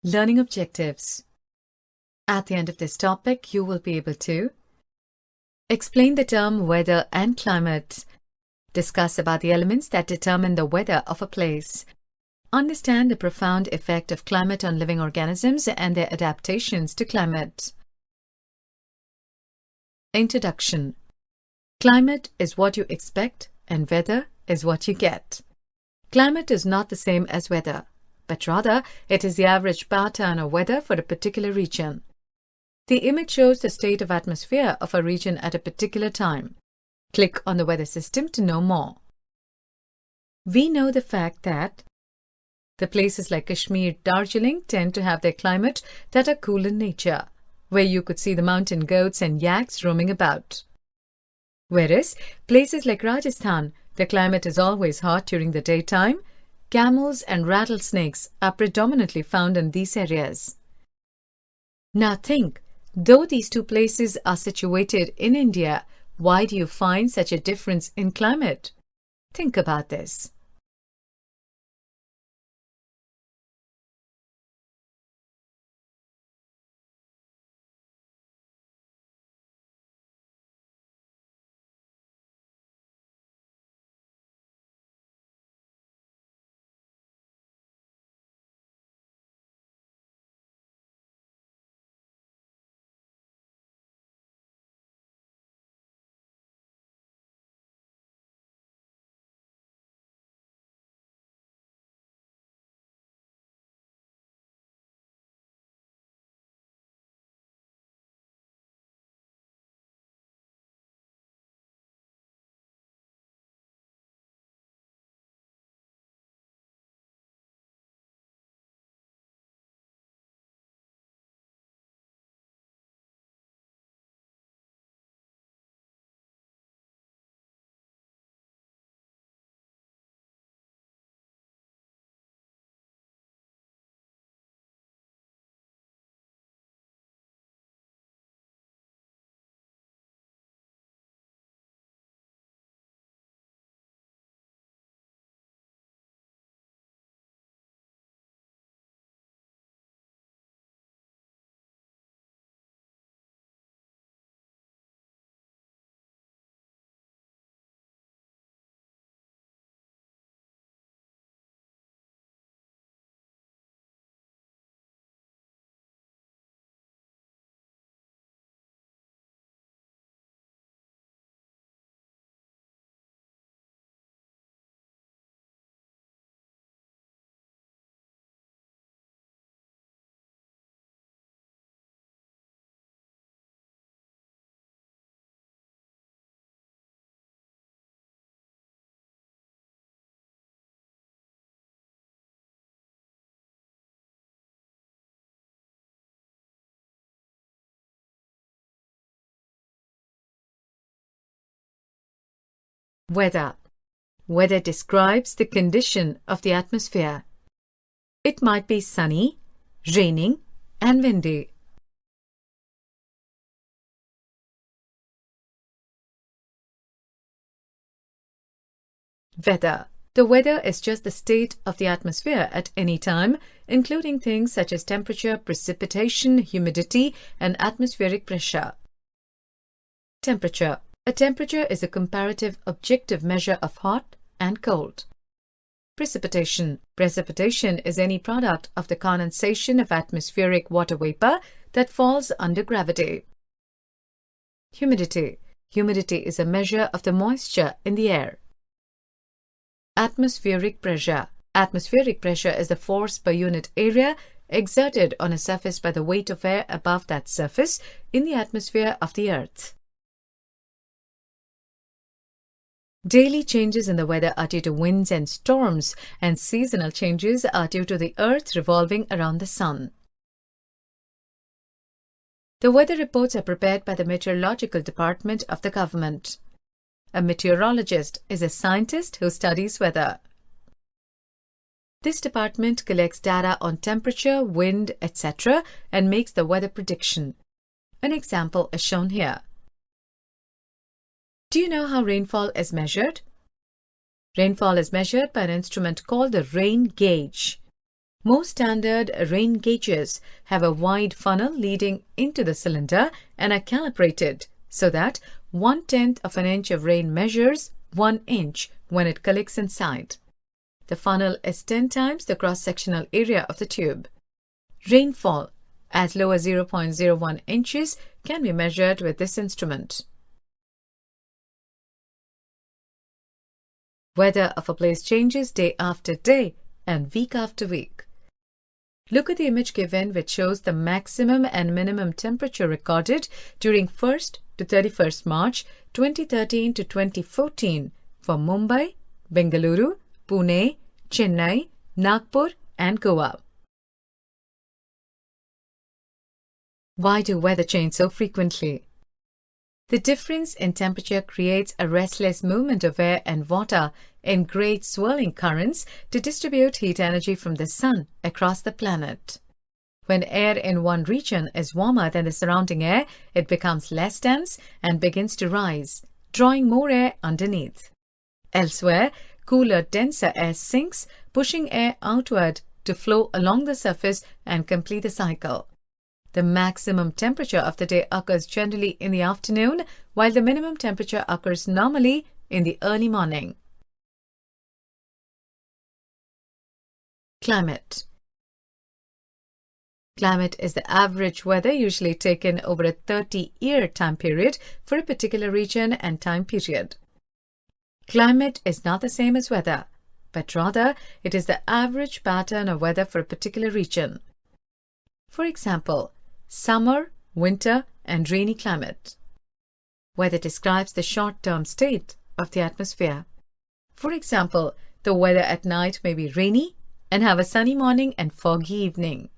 Learning objectives. At the end of this topic, you will be able to explain the term weather and climate, discuss about the elements that determine the weather of a place, understand the profound effect of climate on living organisms and their adaptations to climate. Introduction. Climate is what you expect and weather is what you get. Climate is not the same as weather, but rather it is the average pattern of weather for a particular region. The image shows the state of atmosphere of a region at a particular time. Click on the weather system to know more. We know the fact that the places like Kashmir, Darjeeling tend to have their climate that are cool in nature, where you could see the mountain goats and yaks roaming about. Whereas places like Rajasthan, the climate is always hot during the daytime. Camels and rattlesnakes are predominantly found in these areas. Now think, though these two places are situated in India, why do you find such a difference in climate? Think about this. Weather. Weather describes the condition of the atmosphere. It might be sunny, raining, and windy. Weather. The weather is just the state of the atmosphere at any time, including things such as temperature, precipitation, humidity, and atmospheric pressure. Temperature. A temperature is a comparative objective measure of hot and cold. Precipitation. Precipitation is any product of the condensation of atmospheric water vapor that falls under gravity. Humidity. Humidity is a measure of the moisture in the air. Atmospheric pressure. Atmospheric pressure is the force per unit area exerted on a surface by the weight of air above that surface in the atmosphere of the Earth. Daily changes in the weather are due to winds and storms, and seasonal changes are due to the Earth revolving around the Sun. The weather reports are prepared by the Meteorological Department of the government. A meteorologist is a scientist who studies weather. This department collects data on temperature, wind, etc. and makes the weather prediction. An example is shown here. Do you know how rainfall is measured? Rainfall is measured by an instrument called the rain gauge. Most standard rain gauges have a wide funnel leading into the cylinder and are calibrated so that 1/10 of an inch of rain measures 1 inch when it collects inside. The funnel is 10 times the cross-sectional area of the tube. Rainfall as low as 0.01 inches can be measured with this instrument. Weather of a place changes day after day and week after week. Look at the image given, which shows the maximum and minimum temperature recorded during 1st to 31st March 2013 to 2014 for Mumbai, Bengaluru, Pune, Chennai, Nagpur and Goa. Why do weather change so frequently? The difference in temperature creates a restless movement of air and water in great swirling currents to distribute heat energy from the sun across the planet. When air in one region is warmer than the surrounding air, it becomes less dense and begins to rise, drawing more air underneath. Elsewhere, cooler, denser air sinks, pushing air outward to flow along the surface and complete the cycle. The maximum temperature of the day occurs generally in the afternoon, while the minimum temperature occurs normally in the early morning. Climate. Climate is the average weather usually taken over a 30-year time period for a particular region and time period. Climate is not the same as weather, but rather it is the average pattern of weather for a particular region. For example, summer, winter, and rainy climate. Weather describes the short-term state of the atmosphere. For example, the weather at night may be rainy and have a sunny morning and foggy evening.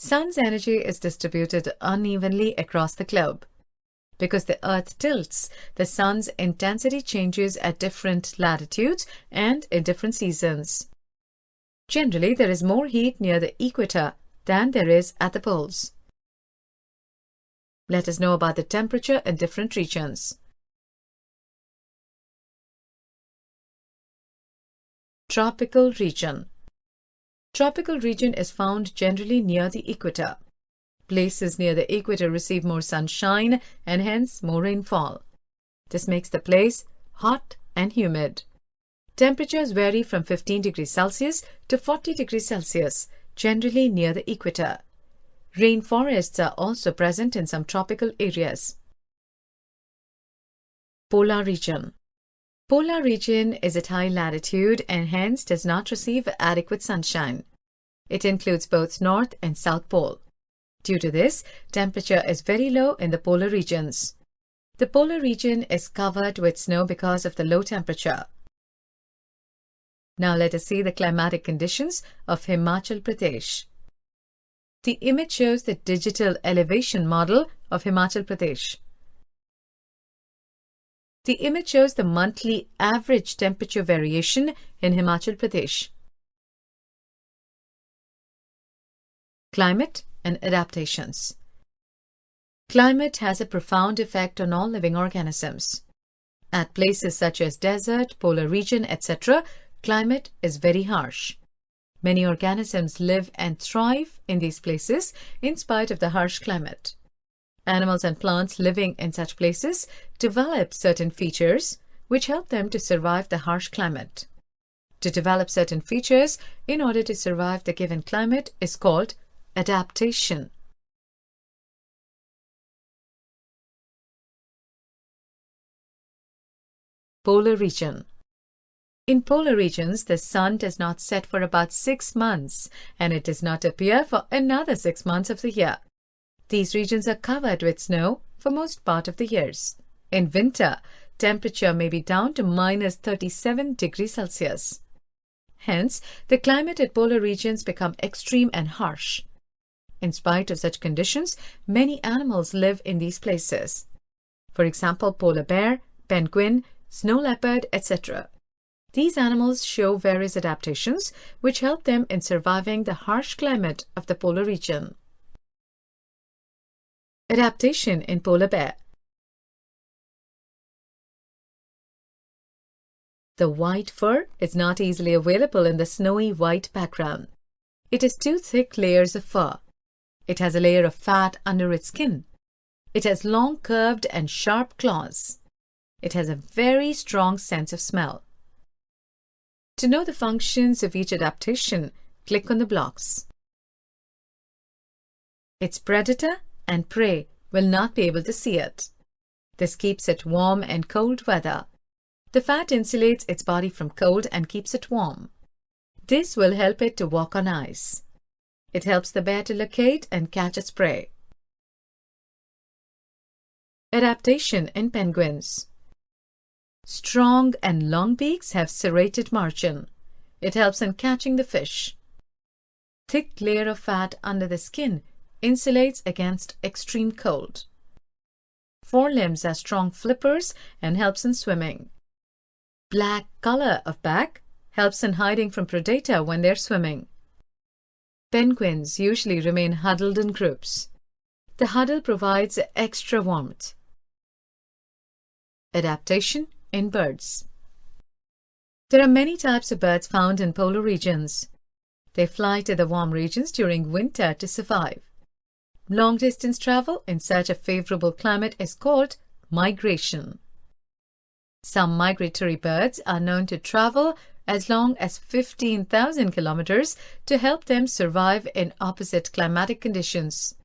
Sun's energy is distributed unevenly across the globe. Because the Earth tilts, the Sun's intensity changes at different latitudes and in different seasons. Generally, there is more heat near the equator than there is at the poles. Let us know about the temperature in different regions. Tropical region. Tropical region is found generally near the equator. Places near the equator receive more sunshine and hence more rainfall. This makes the place hot and humid. Temperatures vary from 15 degrees Celsius to 40 degrees Celsius, generally near the equator. Rainforests are also present in some tropical areas. Polar region. Polar region is at high latitude and hence does not receive adequate sunshine. It includes both North and South Pole. Due to this, temperature is very low in the polar regions. The polar region is covered with snow because of the low temperature. Now let us see the climatic conditions of Himachal Pradesh. The image shows the digital elevation model of Himachal Pradesh. The image shows the monthly average temperature variation in Himachal Pradesh. Climate and adaptations. Climate has a profound effect on all living organisms. At places such as desert, polar region, etc., climate is very harsh. Many organisms live and thrive in these places in spite of the harsh climate. Animals and plants living in such places develop certain features which help them to survive the harsh climate. To develop certain features in order to survive the given climate is called adaptation. Polar region. In polar regions, the sun does not set for about 6 months and it does not appear for another 6 months of the year. These regions are covered with snow for most part of the years. In winter, temperature may be down to -37 degrees Celsius. Hence, the climate at polar regions become extreme and harsh. In spite of such conditions, many animals live in these places. For example, polar bear, penguin, snow leopard, etc. These animals show various adaptations which help them in surviving the harsh climate of the polar region. Adaptation in polar bear. The white fur is not easily available in the snowy white background. It has 2 thick layers of fur. It has a layer of fat under its skin. It has long, curved and sharp claws. It has a very strong sense of smell. To know the functions of each adaptation, click on the blocks. Its predator and prey will not be able to see it. This keeps it warm in cold weather. The fat insulates its body from cold and keeps it warm. This will help it to walk on ice. It helps the bear to locate and catch its prey. Adaptation in penguins. Strong and long beaks have serrated margin. It helps in catching the fish. Thick layer of fat under the skin insulates against extreme cold. Forelimbs are strong flippers and helps in swimming. Black color of back helps in hiding from predator when they're swimming. Penguins usually remain huddled in groups. The huddle provides extra warmth. Adaptation in birds. There are many types of birds found in polar regions. They fly to the warm regions during winter to survive. Long-distance travel in search of favorable climate is called migration. Some migratory birds are known to travel as long as 15,000 kilometers to help them survive in opposite climatic conditions.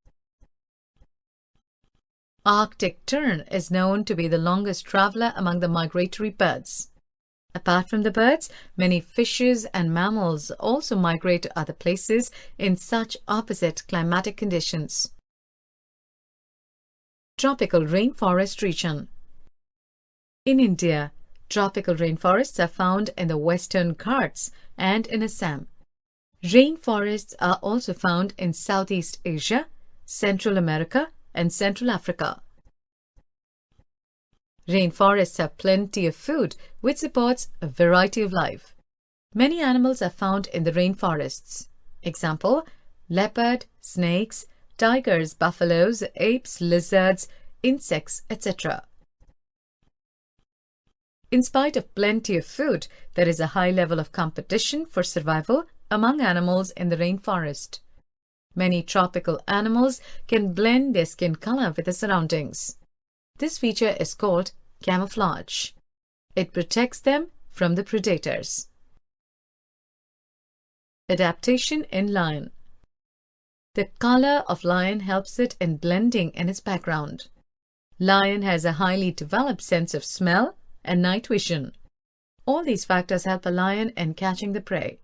Arctic tern is known to be the longest traveler among the migratory birds. Apart from the birds, many fishes and mammals also migrate to other places in such opposite climatic conditions. Tropical rainforest region. In India, tropical rainforests are found in the Western Ghats and in Assam. Rainforests are also found in Southeast Asia, Central America, and Central Africa. Rainforests have plenty of food, which supports a variety of life. Many animals are found in the rainforests. Example: leopard, snakes, tigers, buffaloes, apes, lizards, insects, etc. In spite of plenty of food, there is a high level of competition for survival among animals in the rainforest. Many tropical animals can blend their skin color with the surroundings. This feature is called camouflage. It protects them from the predators. Adaptation in lion. The color of lion helps it in blending in its background. Lion has a highly developed sense of smell and night vision. All these factors help a lion in catching the prey.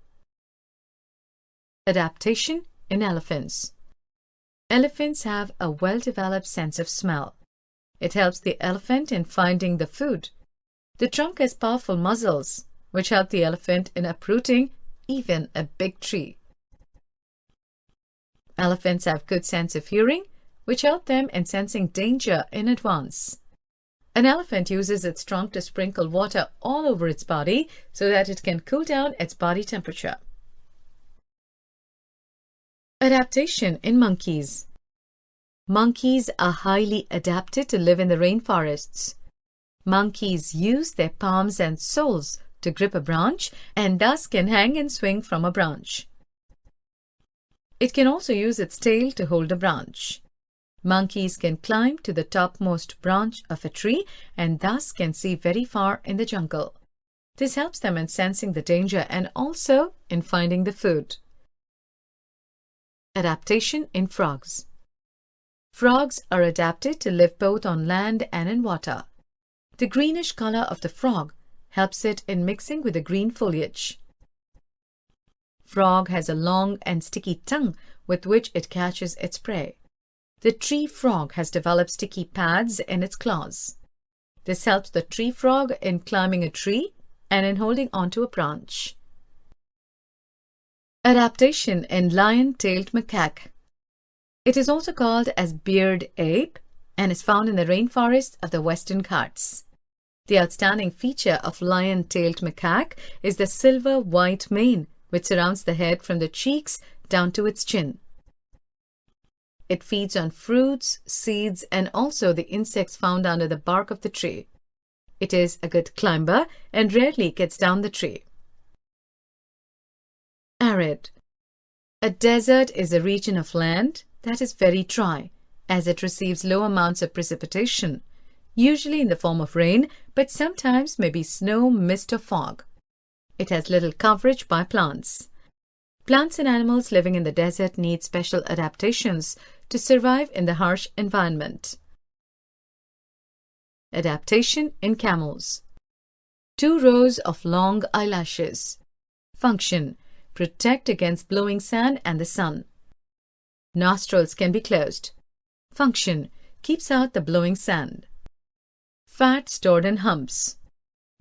Adaptation in elephants. Elephants have a well-developed sense of smell. It helps the elephant in finding the food. The trunk has powerful muscles, which help the elephant in uprooting even a big tree. Elephants have good sense of hearing, which help them in sensing danger in advance. An elephant uses its trunk to sprinkle water all over its body so that it can cool down its body temperature. Adaptation in monkeys. Monkeys are highly adapted to live in the rainforests. Monkeys use their palms and soles to grip a branch and thus can hang and swing from a branch. It can also use its tail to hold a branch. Monkeys can climb to the topmost branch of a tree and thus can see very far in the jungle. This helps them in sensing the danger and also in finding the food. Adaptation in frogs. Frogs are adapted to live both on land and in water. The greenish color of the frog helps it in mixing with the green foliage. Frog has a long and sticky tongue with which it catches its prey. The tree frog has developed sticky pads in its claws. This helps the tree frog in climbing a tree and in holding onto a branch. Adaptation in lion-tailed macaque. It is also called as beard ape and is found in the rainforests of the Western Ghats. The outstanding feature of lion-tailed macaque is the silver-white mane, which surrounds the head from the cheeks down to its chin. It feeds on fruits, seeds, and also the insects found under the bark of the tree. It is a good climber and rarely gets down the tree. Arid. A desert is a region of land that is very dry, as it receives low amounts of precipitation, usually in the form of rain, but sometimes may be snow, mist, or fog. It has little coverage by plants. Plants and animals living in the desert need special adaptations to survive in the harsh environment. Adaptation in camels. 2 rows of long eyelashes. Function: protect against blowing sand and the sun. Nostrils can be closed. Function: keeps out the blowing sand. Fat stored in humps.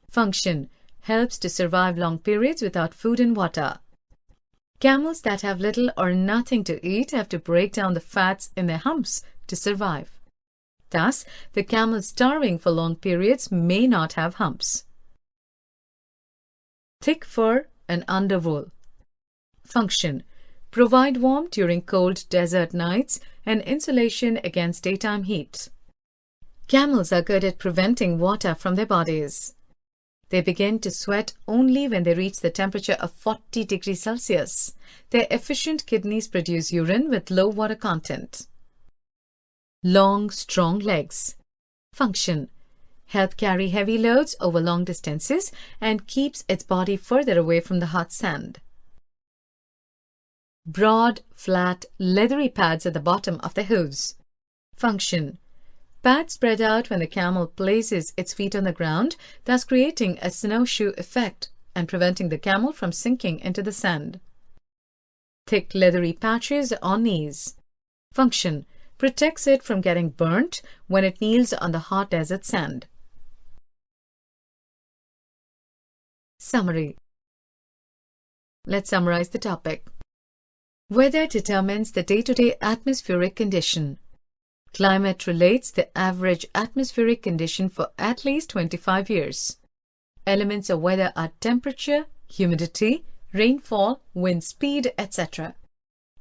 Function: helps to survive long periods without food and water. Camels that have little or nothing to eat have to break down the fats in their humps to survive. Thus, the camel starving for long periods may not have humps. Thick fur and underwool. Function: provide warmth during cold desert nights and insulation against daytime heat. Camels are good at preventing water from their bodies. They begin to sweat only when they reach the temperature of 40 degrees Celsius. Their efficient kidneys produce urine with low water content. Long, strong legs. Function: help carry heavy loads over long distances and keeps its body further away from the hot sand. Broad, flat, leathery pads at the bottom of the hooves. Function: pads spread out when the camel places its feet on the ground, thus creating a snowshoe effect and preventing the camel from sinking into the sand. Thick leathery patches on knees. Function: protects it from getting burnt when it kneels on the hot desert sand. Summary. Let's summarize the topic. Weather determines the day-to-day atmospheric condition. Climate relates the average atmospheric condition for at least 25 years. Elements of weather are temperature, humidity, rainfall, wind speed, etc.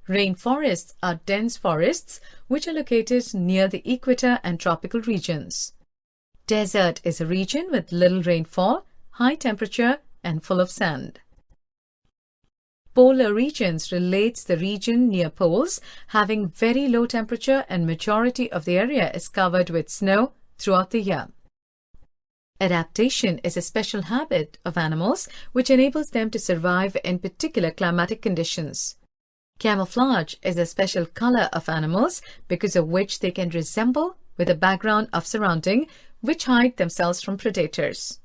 Rainforests are dense forests which are located near the equator and tropical regions. Desert is a region with little rainfall, high temperature, and full of sand. Polar regions relates the region near poles having very low temperature and majority of the area is covered with snow throughout the year. Adaptation is a special habit of animals which enables them to survive in particular climatic conditions. Camouflage is a special color of animals because of which they can resemble with a background of surrounding which hide themselves from predators.